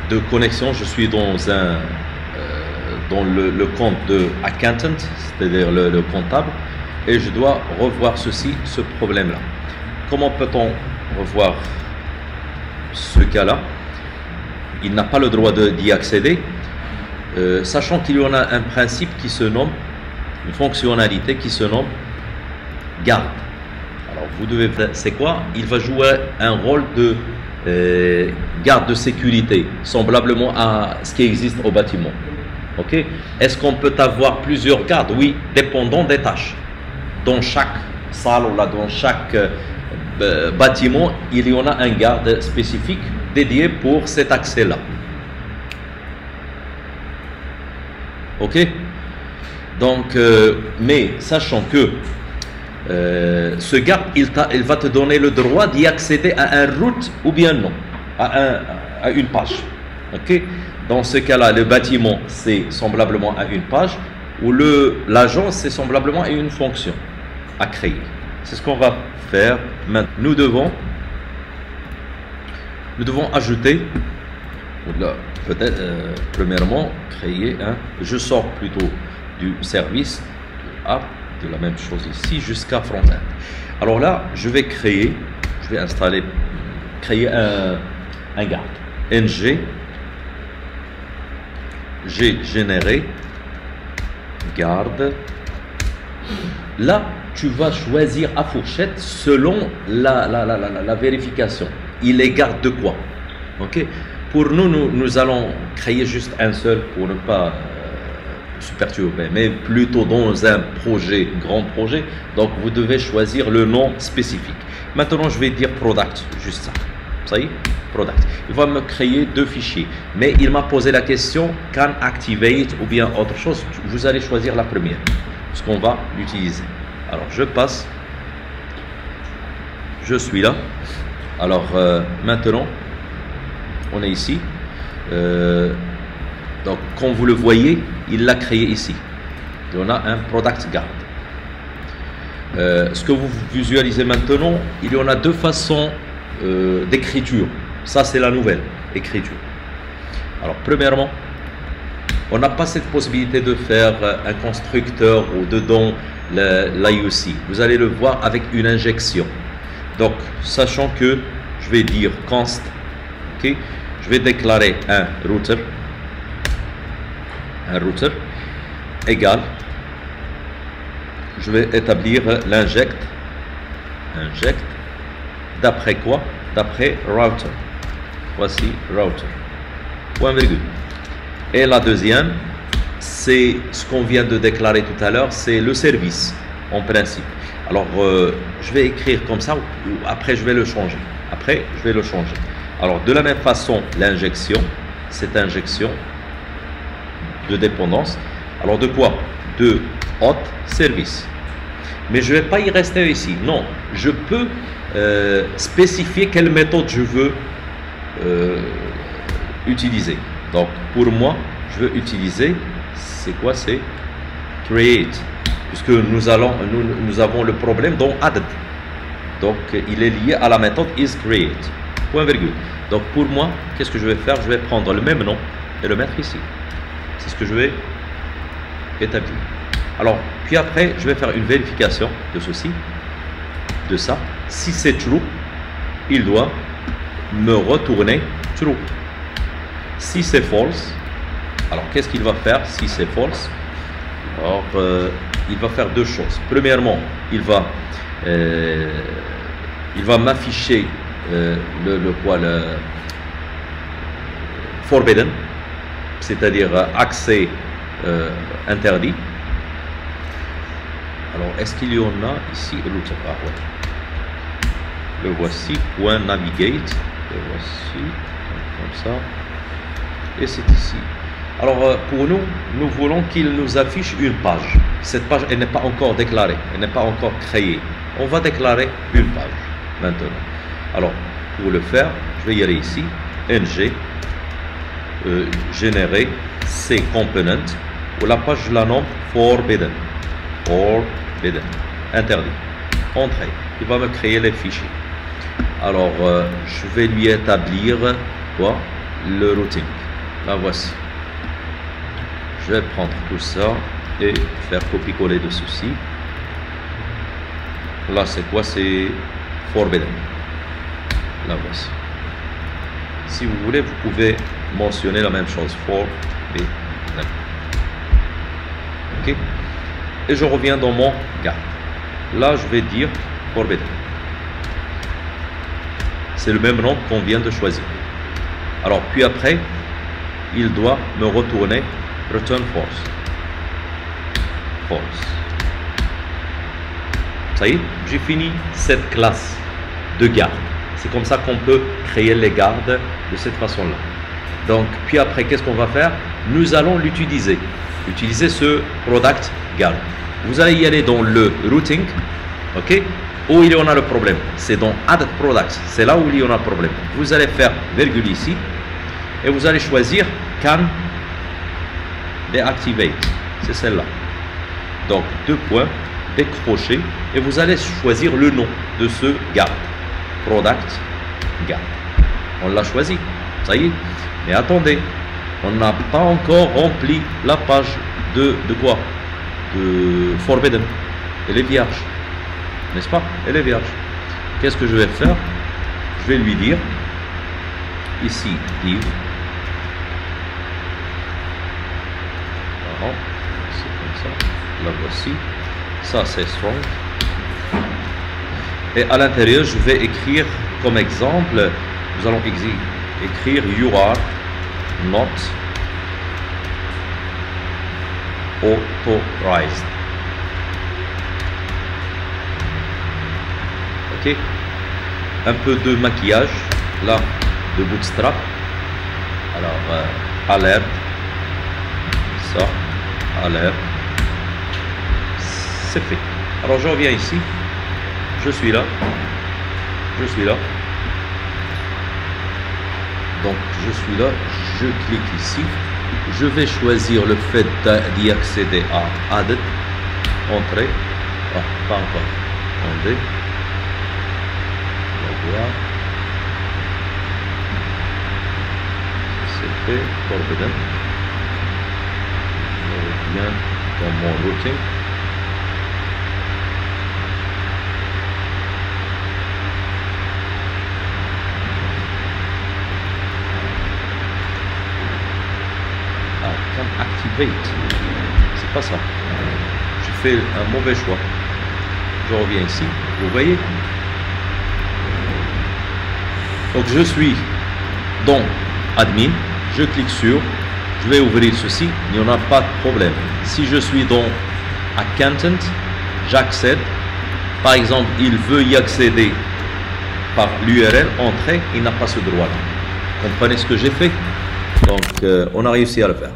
de connexion. Je suis dans dans le compte de accountant, c'est-à-dire le comptable, et je dois revoir ce problème-là. Comment peut-on revoir ce cas-là? Il n'a pas le droit d'y accéder, sachant qu'il y en a un principe qui se nomme, une fonctionnalité qui se nomme garde. Alors vous devez, c'est quoi? Il va jouer un rôle de garde de sécurité, semblablement à ce qui existe au bâtiment. Ok? Est-ce qu'on peut avoir plusieurs gardes? Oui, dépendant des tâches. Dans chaque salle ou là, dans chaque bâtiment, il y en a un garde spécifique dédié pour cet accès-là. Ok? Donc, mais sachant que ce garde, il va te donner le droit d'y accéder à un route ou bien non, à une page. Ok? Dans ce cas-là, le bâtiment, c'est semblablement à une page, ou l'agence, c'est semblablement à une fonction à créer. C'est ce qu'on va faire maintenant. Nous devons ajouter, peut-être, premièrement, créer un. Je sors plutôt du service app, de la même chose ici, jusqu'à front-end. Alors là, je vais créer un garde. ng, j'ai généré garde. Là, tu vas choisir à fourchette selon la vérification. Il est garde de quoi? Ok? Pour nous allons créer juste un seul pour ne pas se perturber, mais plutôt dans un grand projet. Donc vous devez choisir le nom spécifique. Maintenant, je vais dire product, juste ça. Ça y est? Product. Il va me créer deux fichiers, mais il m'a posé la question can activate ou bien autre chose. Vous allez choisir la première, parce qu'on va l'utiliser. Alors je passe, je suis là. Alors maintenant on est ici, donc comme vous le voyez, il l'a créé ici. On a un product guard. Ce que vous visualisez maintenant, il y en a deux façons d'écriture. Ça, c'est la nouvelle écriture. Alors, premièrement, on n'a pas cette possibilité de faire un constructeur ou dedans l'IOC. Vous allez le voir avec une injection. Donc, sachant que je vais dire const, okay, je vais déclarer un router égal. Je vais établir l'inject. D'après quoi? D'après router. Voici router. Point virgule. Et la deuxième, c'est ce qu'on vient de déclarer tout à l'heure, c'est le service en principe. Alors, je vais écrire comme ça, ou après je vais le changer. Alors, de la même façon, l'injection, cette injection de dépendance. Alors, de quoi? De hot service. Mais je ne vais pas y rester ici. Non, je peux spécifier quelle méthode je veux utiliser. Donc, pour moi, je veux utiliser, c'est quoi? C'est create, puisque nous avons le problème dans added. Donc, il est lié à la méthode isCreate. Point virgule. Donc, pour moi, qu'est-ce que je vais faire? Je vais prendre le même nom et le mettre ici. C'est ce que je vais établir. Alors, puis après, je vais faire une vérification de ceci, de ça. Si c'est true, il doit me retourner true. Si c'est false, alors qu'est-ce qu'il va faire si c'est false? Alors, il va faire deux choses. Premièrement, il va m'afficher le forbidden, c'est-à-dire accès interdit. Alors, est-ce qu'il y en a ici? Ah, ouais. Le voici, point navigate. Le voici, comme ça. Et c'est ici. Alors, pour nous voulons qu'il nous affiche une page. Cette page, elle n'est pas encore déclarée. Elle n'est pas encore créée. On va déclarer une page maintenant. Alors, pour le faire, je vais y aller ici. ng, générer C component. Ou la page, je la nomme forbidden. Forbidden. Interdit. Entrée. Il va me créer les fichiers. Alors, je vais lui établir quoi? le routing. La voici. Je vais prendre tout ça et faire copier-coller de ceci. Là, c'est quoi? C'est forbidden. La voici. Si vous voulez, vous pouvez mentionner la même chose. Forbidden. Ok. Et je reviens dans mon garde. Là, je vais dire forbidden. C'est le même nom qu'on vient de choisir. Alors, puis après, il doit me retourner return false. False. Ça y est, j'ai fini cette classe de garde. C'est comme ça qu'on peut créer les gardes de cette façon-là. Donc, puis après, qu'est-ce qu'on va faire? Nous allons l'utiliser. Utiliser ce product guard. Vous allez y aller dans le routing, ok? Où il y en a le problème? C'est dans add products. C'est là où il y en a le problème. Vous allez faire virgule ici et vous allez choisir can deactivate. C'est celle-là. Donc, 2 points, décrocher et vous allez choisir le nom de ce garde. Product guard. On l'a choisi. Ça y est. Mais attendez, on n'a pas encore rempli la page de quoi? De forbidden. Elle est vierge. N'est-ce pas? Elle est vierge. Qu'est-ce que je vais faire? Je vais lui dire ici div. Alors, c'est comme ça. La voici. Ça c'est strong. Et à l'intérieur, je vais écrire comme exemple, nous allons écrire you are not authorized. Ok. Un peu de maquillage, là, de bootstrap. Alors, alerte. Ça, alerte. C'est fait. Alors, je reviens ici. Je suis là. Je suis là. Donc, je suis là. Je clique ici. Je vais choisir le fait d'y accéder à Add. Entrée. Ah, pas encore. Attendez. Voilà. C'est fait. Forbidden. Je reviens dans mon routing. Activate, c'est pas ça. J'ai fait un mauvais choix. Je reviens ici, vous voyez. Donc je suis dans admin, je clique sur, je vais ouvrir ceci, il n'y en a pas de problème. Si je suis dans accountant, j'accède. Par exemple, il veut y accéder par l'URL entrée, il n'a pas ce droit-là. Comprenez ce que j'ai fait? Donc on a réussi à le faire.